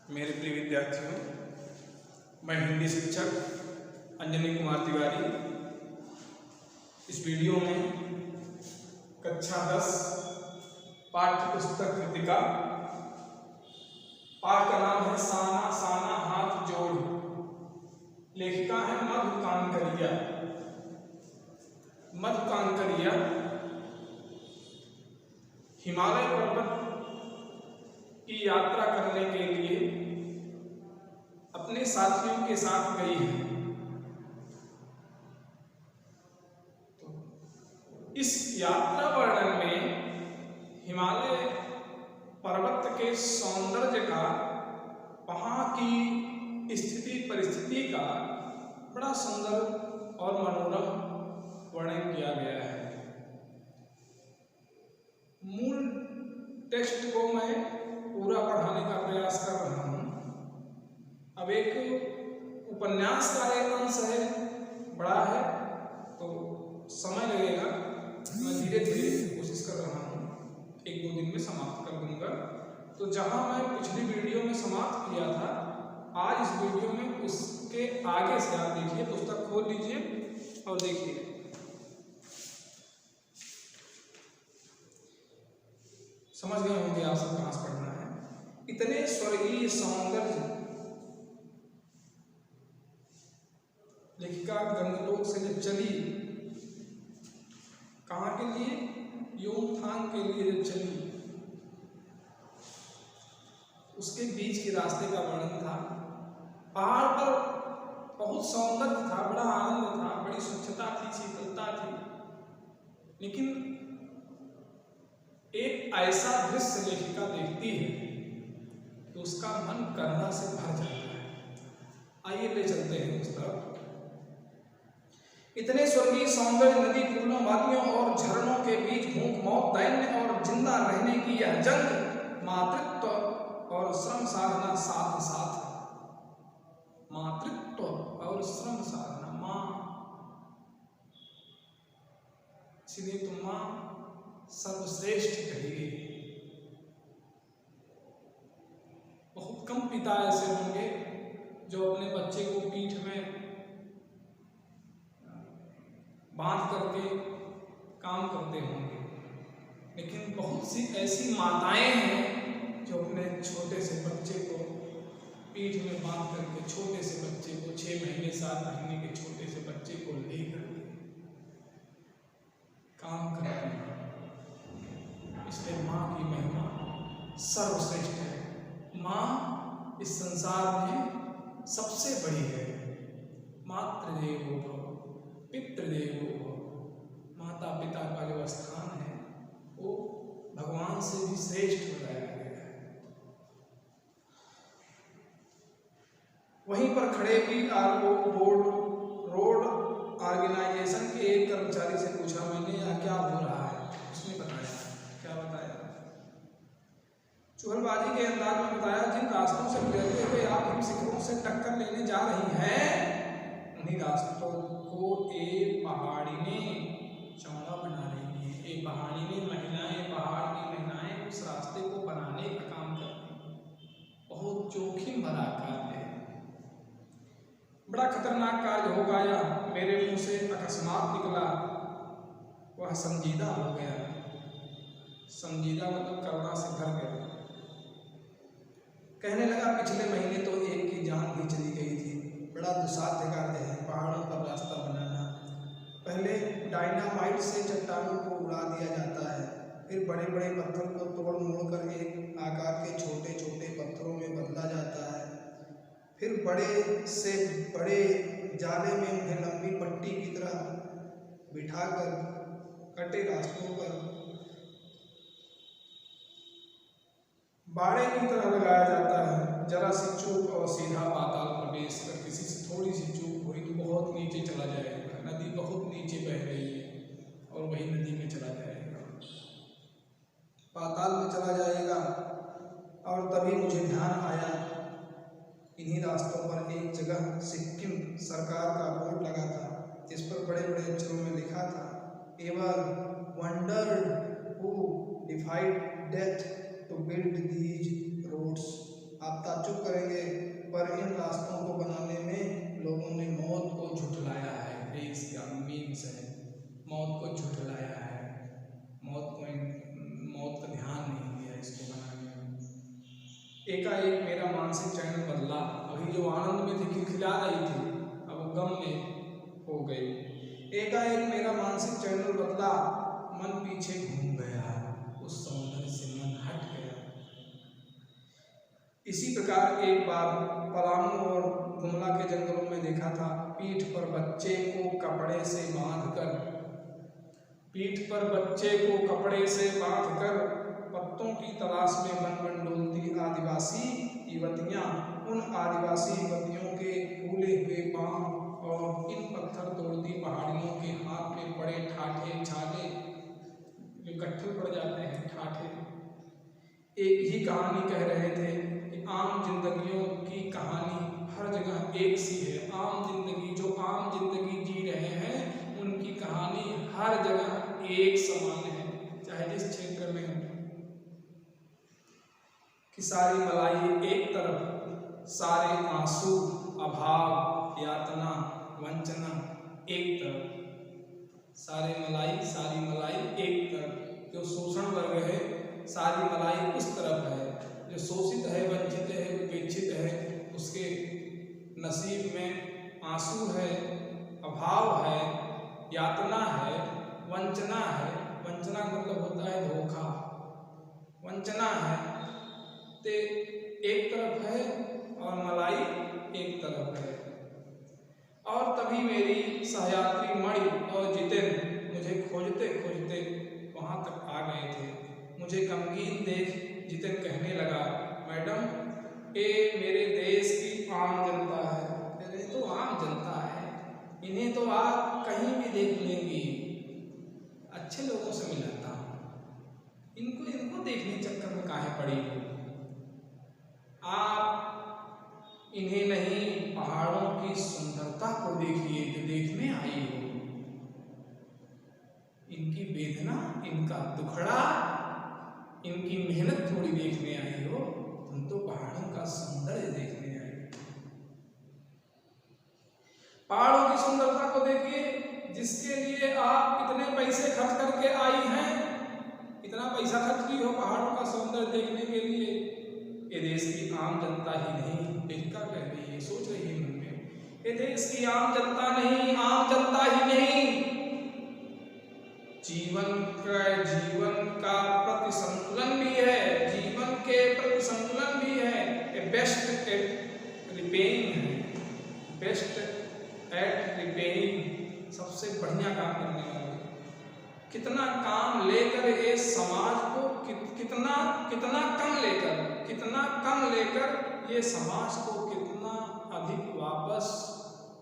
मेरे प्रिय विद्यार्थियों, मैं हिंदी शिक्षक अंजनी कुमार तिवारी इस वीडियो में कक्षा 10 पाठ्य पुस्तक कृतिका पाठ का नाम है साना साना हाथ जोड़। लेखिका है मधु कांकरिया। मधु कांकरिया हिमालय पर्वत की यात्रा करने के लिए अपने साथियों के साथ गई है। तो इस यात्रा वर्णन में हिमालय पर्वत के सौंदर्य का, वहाँ की स्थिति परिस्थिति का बड़ा सुंदर और मनोरम वर्णन किया गया है। मूल टेक्स्ट को मैं पूरा पढ़ाने का प्रयास कर रहा हूँ। अब एक उपन्यास का एक अंश है, बड़ा है तो समय लगेगा। मैं धीरे धीरे कोशिश कर रहा हूँ, 1-2 दिन में समाप्त कर दूंगा। तो जहाँ मैं पिछली वीडियो में समाप्त किया था, आज इस वीडियो में उसके आगे से आप देखिए, पुस्तक खोल लीजिए और देखिए। समझ गए होंगे आप सब कहाँ से पढ़ना है। इतने स्वर्गीय सौंदर्य लेखिका गंगलोक से जब चली, कहाँ के लिए? योंगथांग के लिए जब चली, उसके बीच के रास्ते का वर्णन था। पहाड़ पर बहुत सौंदर्य था, बड़ा आनंद था, बड़ी स्वच्छता थी, शीतलता थी, लेकिन एक ऐसा दृश्य लेखिका देखती है तो उसका मन करुणा से भर जाता है। आइए ले चलते हैं उस तरफ। इतने स्वर्गीय सौंदर्य, नदी, फूलों, वादियों और झरनों के बीच भूख, मौत, दैन्य और जिंदा रहने की यह जंग मातृत्व और श्रम साधना साथ साथ है। मातृत्व और श्रम साधना, माँ, इसलिए तो माँ सर्वश्रेष्ठ कही गई। बहुत कम पिता ऐसे होंगे जो अपने बच्चे को पीठ में बांध करके काम करते होंगे, लेकिन बहुत सी ऐसी माताएं हैं जो अपने छोटे से बच्चे को पीठ में बांध करके, छोटे से बच्चे को, 6 महीने 7 महीने के छोटे से बच्चे को लेकर काम करते हैं। इसलिए माँ की महिमा सर्वश्रेष्ठ है। माँ इस संसार में सबसे बड़ी है। मातृदेवो भव, पितृदेवो भव। माता पिता का जो स्थान है वो भगवान से भी श्रेष्ठ बताया गया है। वहीं पर खड़े भी रोड ऑर्गेनाइजेशन के एक कर्मचारी से पूछा मैंने, यहाँ क्या हो रहा है? उसने बताया, क्या बताया? चुहलबाजी के अंदाज में बताया, जिन रास्तों से गुजरते हुए आप इन शिखरों से टक्कर लेने जा रही हैं, उन्हीं रास्तों को एक पहाड़िने चौड़ा बना रही है। एक पहाड़िने महिलाएं, पहाड़ की महिलाएं उस रास्ते को बनाने का काम करती हैं। बहुत जोखिम भरा कार्य है, बड़ा खतरनाक कार्य हो गया। मेरे मुंह से अकस्मात निकला, वह संजीदा हो गया। संजीदा मतलब करुणा से भर गया। कहने लगा, पिछले महीने तो एक की जान भी चली गई थी। बड़ा दुस्साध्य कार्य है पहाड़ों पर रास्ता बनाना। पहले डायनामाइट से चट्टानों को उड़ा दिया जाता है, फिर बड़े बड़े पत्थर को तोड़ मोड़ कर एक आकार के छोटे छोटे पत्थरों में बदला जाता है। फिर बड़े से बड़े जाले में उन्हें लंबी पट्टी की तरह बिठाकर कटे रास्तों पर बाड़े की तरह लगाया जाता है। जरा सी चूक और सीधा पाताल प्रवेश कर, किसी से थोड़ी सी चूक हुई तो बहुत नीचे चला जाएगा। नदी बहुत नीचे बह रही है और वही नदी में चला जाएगा, पाताल में चला जाएगा। और तभी मुझे ध्यान आया, इन्हीं रास्तों पर एक जगह सिक्किम सरकार का बोर्ड लगा था, जिस पर बड़े बड़े अक्षरों में लिखा था, ever wondered who defied death to build these roads. आप ताज्जुब करेंगे एकाएक मेरा मानसिक चयन बदला। अभी जो आनंद में थी, खिलखिला रही थी, अब गम में हो गई। एकाएक मेरा मानसिक चयन बदला, मन पीछे घूम गया, उस सौंदर्य से मन हट गया। इसी प्रकार एक बार पलामू और गुमला के जंगलों में देखा था, पीठ पर बच्चे को कपड़े से बांधकर पत्तों की तलाश में वन वन डोलती आदिवासी युवतियां, उन आदिवासी युवतियों के फूले हुए पांव और इन पत्थर तोड़ती पहाड़ियों के हाथ में पड़े ठाठे छाले जो कट्ठल पड़ जाते हैं, ठाठे, एक ही कहानी कह रहे थे कि आम जिंदगियों की कहानी हर जगह एक सी है। आम जिंदगी, जो आम जिंदगी जी रहे हैं, उनकी कहानी हर जगह एक समान है, चाहे जिस क्षेत्र में हो। कि सारी मलाई एक तरफ, सारे आंसू, अभाव, यातना, वंचना एक तरफ। सारी मलाई एक तरफ। जो शोषण वर्ग है, सारी मलाई उस तरफ है। जो शोषित है, वंचित है, उपेक्षित है, उसके नसीब में आंसू है, अभाव है, यातना है, वंचना है। वंचना मतलब होता है धोखा। वंचना है ते एक तरफ है और मलाई एक तरफ है। और तभी मेरी सहयात्री मणि और जितेन मुझे खोजते खोजते वहां तक आ गए थे। मुझे गमगीन देख जितेन कहने लगा, मैडम, ये मेरे देश की आम जनता है। अरे तो आम जनता है, इन्हें तो आप कहीं भी देख लेंगी। अच्छे लोगों से मिलाता हूं, इनको देखने चक्कर में काहे पड़ी हो आप? इन्हें नहीं, पहाड़ों की सुंदरता को देखिए जो देखने आई हो। इनकी वेदना, इनका दुखड़ा, इनकी मेहनत थोड़ी देखने आई हो, तुम तो पहाड़ों का सौंदर्य देखने आई हो। पहाड़ों की सुंदरता को देखिए, जिसके लिए आप इतने पैसे खर्च करके आई हैं। इतना पैसा खर्च की हो पहाड़ों का सौंदर्य देखने के लिए। ये देश की आम जनता ही नहीं, लेखिका कह रही है, सोच रही है मन में, ये देश की आम जनता नहीं, आम जनता ही नहीं, जीवन का प्रति संतुलन भी है, जीवन के प्रति संतुलन भी है। बेस्ट एट रिपेइंग है, बेस्ट एट रिपेइंग, सबसे बढ़िया काम करने वाले। कितना काम लेकर ये समाज को कितना कम लेकर ये समाज को कितना अधिक वापस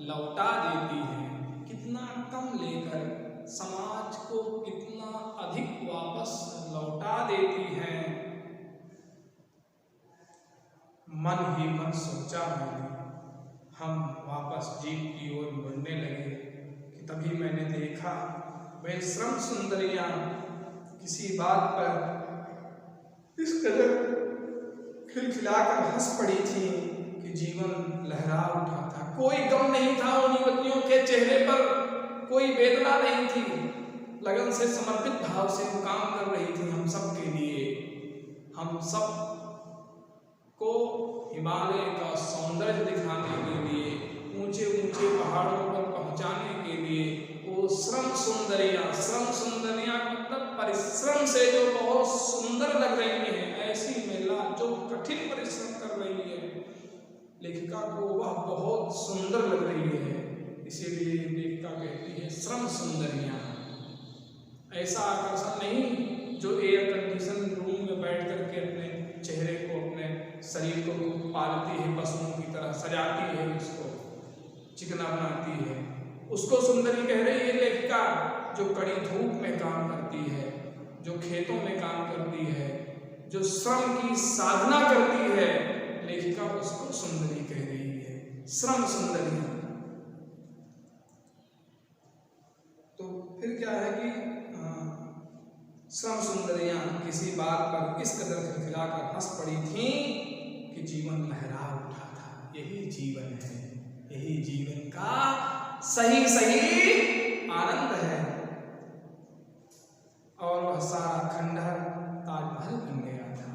लौटा देती है। कितना कम लेकर समाज को कितना अधिक वापस लौटा देती है। मन ही मन सोचा मैंने, हम वापस जीप की ओर बढ़ने लगे कि तभी मैंने देखा वे श्रम सुंदरियां किसी बात पर इस कदर खिलखिलाकर हंस पड़ी थी कि जीवन लहरा उठा था। कोई गम नहीं था उन युवतियों के चेहरे पर, कोई वेदना नहीं थी। लगन से, समर्पित भाव से वो काम कर रही थी हम सब के लिए। हम सब को हिमालय का सौंदर्य दिखाने के लिए, ऊंचे ऊंचे पहाड़ों पर पहुंचाने के लिए वो श्रम सुंदरियां मतलब परिश्रम से जो बहुत सुंदर लग रही हैं, ऐसी महिला जो कठिन परिश्रम कर रही है, लेखिका को वह बहुत सुंदर लग रही है। इसीलिए लेखिका कहती है श्रम सुंदरियां। ऐसा आकर्षण नहीं जो एयर कंडीशन रूम में बैठ करके अपने चेहरे को, अपने शरीर को पालती है, पशुओं की तरह सजाती है, उसको चिकना बनाती है, उसको सुंदरी कह रही है लेखिका। जो कड़ी धूप में काम करती है, जो खेतों में काम करती है, जो श्रम की साधना करती है, लेखिका उसको सुंदरी कह रही है, श्रम सुंदरी। तो फिर क्या है कि श्रम सुंदरियां किसी बात पर इस कदर खिलखिलाकर हंस पड़ी थीं कि जीवन लहरा उठा था। यही जीवन है, यही जीवन का सही आनंद है। और वह सारा खंडहर ताजमहल बन गया था।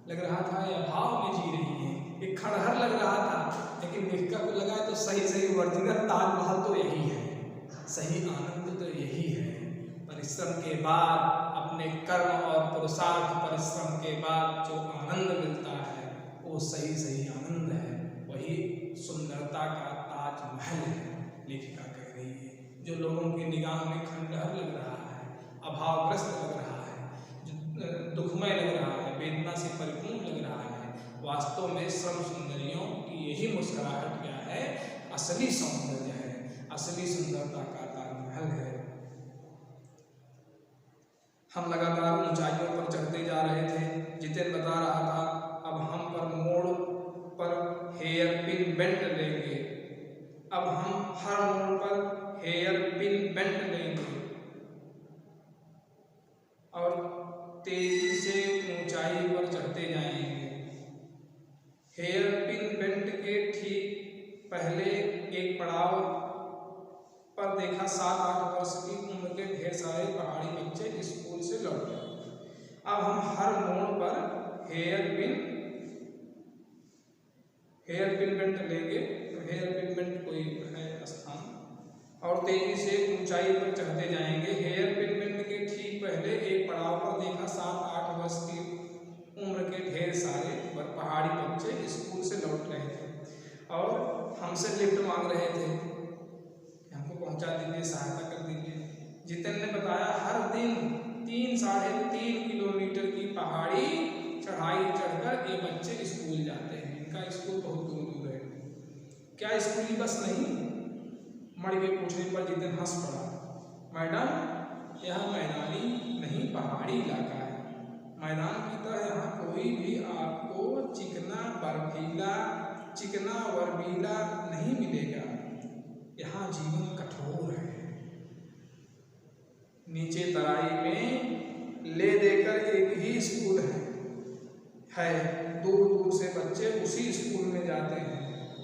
लग रहा था या भाव में जी रही हैं, एक खड़हर लग रहा था, लेकिन लेखिका को लगा तो सही ओरिजिनल ताजमहल तो यही है, सही आनंद तो यही है। परिश्रम के बाद, अपने कर्म और पुरुषार्थ परिश्रम के बाद जो आनंद मिलता है वो सही आनंद है, वही सुंदरता का ताजमहल है। लेखिका कह रही है जो लोगों की निगाह में खंडहर लग रहा है, अभावग्रस्त लग रहा है, दुखमय लग रहा है, वेदना से परिपूर्ण लग रहा है, वास्तव में श्रम सुंदरियों की यही मुस्कुराहट क्या है, असली सौंदर्य है, असली सुंदरता का ताजमहल है। हम लगातार ऊंचाइयों पर चढ़ते जा रहे थे। जितेन बता रहा था अब हम पर मोड़ पर हेयर पिन बेंट लेंगे, अब हम हर मोड़ पर हेयर पिन बेंट लेंगे और तेजी से ऊंचाई पर चढ़ते जाएंगे। हेयर पिन बेंट के ठीक पहले एक पड़ाव पर देखा 7-8 वर्ष की उम्र के ढेर सारे पहाड़ी बच्चे स्कूल से लौटे। अब हम हर मोड़ पर हेयर पिन बेंट लेंगे, तो हेयर पिन बेंट कोई है स्थान, और तेजी से ऊंचाई पर चढ़ते जाएंगे। हेयर पिन बेंट के ठीक पहले एक पड़ाव पर देखा 7-8 वर्ष की उम्र के ढेर सारे पहाड़ी बच्चे स्कूल से लौट रहे थे और हमसे लिफ्ट मांग रहे थे, हमको पहुंचा दीजिए, सहायता कर दीजिए। जितेन ने बताया हर दिन 3-3.5 किलोमीटर की पहाड़ी चढ़ाई चढ़कर ये बच्चे स्कूल जाते हैं। इनका स्कूल बहुत दूर है। क्या स्कूली बस नहीं? मर के पूछने पर जितेन हंस पड़ा, मैडम यह मैदानी नहीं पहाड़ी इलाका है, मैदान की तरह यहाँ कोई भी आपको चिकना वर्बीला नहीं मिलेगा, यहाँ जीवन कठोर है। नीचे तराई में ले देकर एक ही स्कूल है, दूर दूर से बच्चे उसी स्कूल में जाते हैं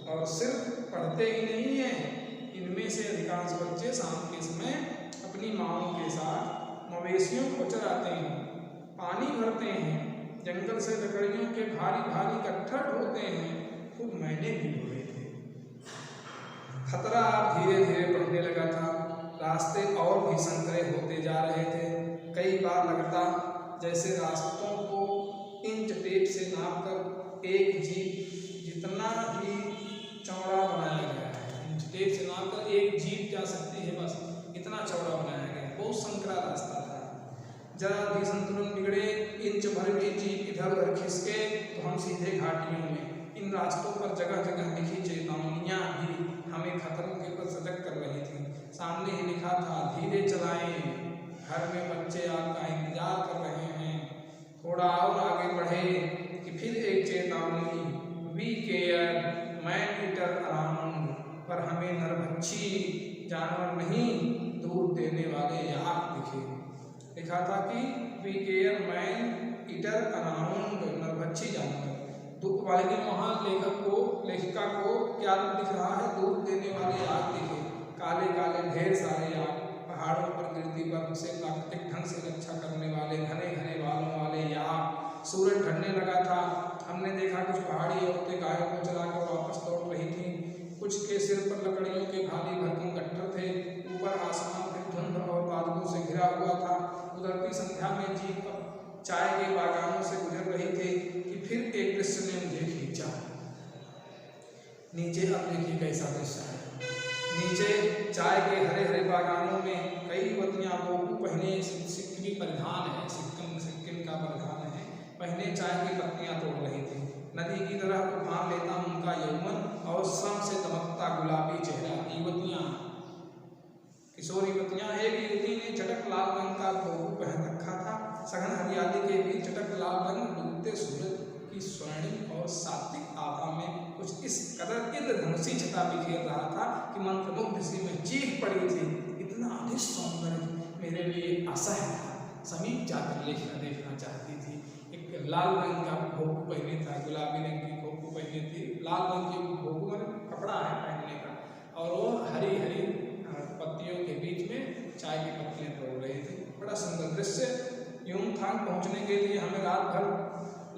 और सिर्फ पढ़ते ही नहीं हैं, इनमें से अधिकांश बच्चे शाम के समय अपनी माँओं के साथ मवेशियों को चराते हैं, पानी भरते हैं, जंगल से लकड़ियों के भारी गट्ठर ढोते हैं। खूब मैंने भी ढोए थे। खतरा धीरे धीरे बढ़ने लगा था, रास्ते और भी संकरे होते जा रहे थे। कई बार लगता जैसे रास्तों को इंच टेप से नापकर एक जीप जितना ही चौड़ा बनाया गया है। इंच टेप से नापकर एक जीप जा सकती है, बस इतना चौड़ा बनाया गया। बहुत संकरा रास्ता था, जरा भी संतुलन बिगड़े, इंच भर भी जीप इधर उधर खिसके तो हम सीधे घाटियों में। इन रास्तों पर जगह जगह लिखी चेतावनियाँ भी हमें खतरों के प्रति सजग कर रही थी। सामने ही लिखा था, धीरे चलाएं, घर में बच्चे आपका इंतजार कर रहे हैं। थोड़ा और आगे बढ़े कि फिर एक चेतावनी, we care man eater around, पर हमें नरभक्षी जानवर नहीं, दूध देने वाले याक दिखे। लिखा था कि we care man eater around, नरभक्षी जानवर। दूध वाले दिन वहाँ लेखिका को क्या दिख रहा है? दूध देने वाले याक दिखे, काले काले ढेर सारे याक, पहाड़ों पर गिरती बर्फ से प्राकृतिक ढंग से रक्षा करने वाले घने घने बालों वाले याक। सूरज ढलने लगा था। हमने देखा कुछ पहाड़ी औरतें गायों को चलाकर वापस लौट रही थीं। कुछ के सिर पर लकड़ियों के भारी भरकम गट्ठर थे। ऊपर आसमान फिर धुंध और बादलों से घिरा हुआ था। उधरती संध्या में जीप चाय के बागानों से गुजर रही थी कि फिर एक दृश्य ने मुझे खींचा। नीचे अब देखिए कैसा दृश्य है। नीचे चाय के हरे हरे बागानों में कई युवतियां बोकू पहने, सिक्किमी परिधान है, सिक्किम का परिधान है, पहने चाय की पत्तियां तोड़ रही थी। नदी की तरह उफान लेता उनका यौवन और श्रम से दमकता गुलाबी चेहरा। युवतियां, किशोर युवतियां। एक युवती ने चटक लाल रंग का बोकू पहन रखा था। सघन हरियाली के बीच चटक लाल रंग डूबते सूरज की स्वर्णिम और सात्विक आभा में कुछ इस कदर इंद्रधनुषी छटा बिखेर रहा था कि मंत्रमुग्ध सी में चीख पड़ी थी। इतना अधिक सौंदर्य मेरे लिए असह्य था। समीप जाकर लेखिका देखना चाहती थी। एक लाल रंग का भोगू पहने था, गुलाबी रंग की भोगू पहनी थी। लाल रंग की भोगू मतलब कपड़ा है पहनने का, और वो हरी हरी पत्तियों के बीच में चाय की पत्तियां तोड़ रही थी। बड़ा सुंदर दृश्य। यूमथांग पहुंचने के लिए हमें रात भर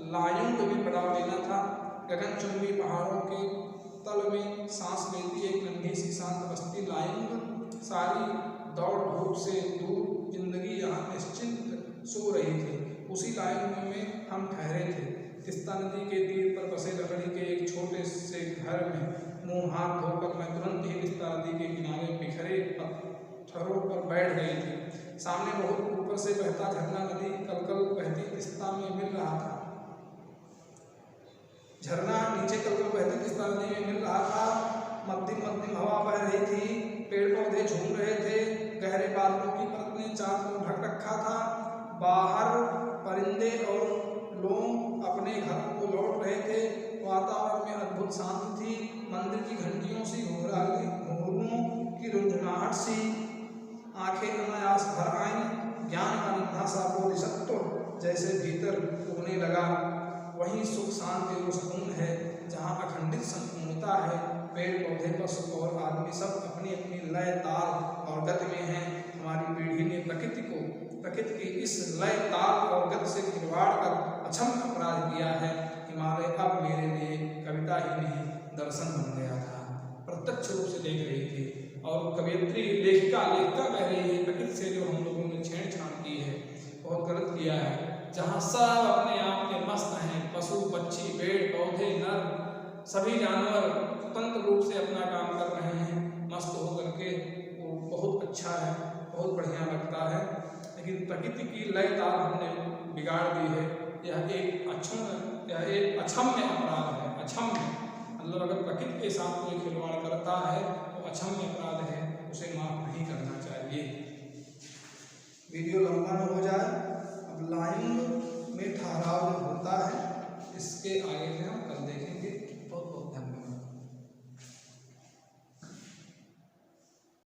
लायुंग भी पड़ाव लेना था। गगनचुंबी पहाड़ों के तल में सांस लेती एक नन्ही सी शांत बस्ती लायुंग सारी दौड़ धूप से दूर जिंदगी यहाँ निश्चिंत सो रही थी। उसी लायुंग में हम ठहरे थे। तिस्ता नदी के तीर पर बसे लकड़ी के एक छोटे से घर में मुंह हाथ धोकर मैं तुरंत ही तिस्ता नदी के किनारे बिखरे पत्थरों पर बैठ गई थी। सामने बहुत ऊपर से बहता झरना नदी कलकल बहती तिस्ता में मिल रहा था। झरना नीचे कलकल बहती तिस्ता नदी में मिल रहा था। मध्यम मध्यम हवा बह रही थी। पेड़ पौधे झूम रहे थे। गहरे बादलों की परत ने चांद को ढक रखा था। बाहर परिंदे और लोग अपने घरों को लौट रहे थे। वातावरण में अद्भुत शांति थी। मंदिर की घंटियों सी घुंघरूओं की रुंझुनाहट सी आंखें अनायास भर आईं। ज्ञान का नन्हा सा बोधिसत्व जैसे भीतर उगने लगा। वही सुख शांति और सुकून है जहाँ अखंडित संपूर्णता है। पेड़ पौधे पशु और आदमी सब अपनी अपनी लय ताल और गति में हैं। हमारी पीढ़ी ने प्रकृति की इस लय ताल और गति से खिलवाड़ कर अक्षम्य अपराध किया है। हिमालय अब मेरे लिए कविता ही नहीं दर्शन बन गया था। प्रत्यक्ष रूप से देख रही थी और कवियत्री लेखिका कह रही है प्रकृति से जो हम लोगों ने छेड़छाड़ की है बहुत गलत किया है। जहाँ सब अपने आप में मस्त हैं, पशु पक्षी पेड़ पौधे नर सभी जानवर स्वतंत्र रूप से अपना काम कर रहे हैं मस्त होकर के, वो बहुत अच्छा है, बहुत बढ़िया लगता है। लेकिन प्रकृति की लय ताल हमने बिगाड़ दी है। यह एक अक्षम्य अपराध है। अक्षम्य मतलब अगर प्रकृति के साथ कोई खिलवाड़ करता है तो अक्षम्य अपराध है, उसे माफ नहीं करना चाहिए। वीडियो लंबा न हो जाए। अब लायुंग में ठहराव होता है, इसके आगे से हम कर देंगे।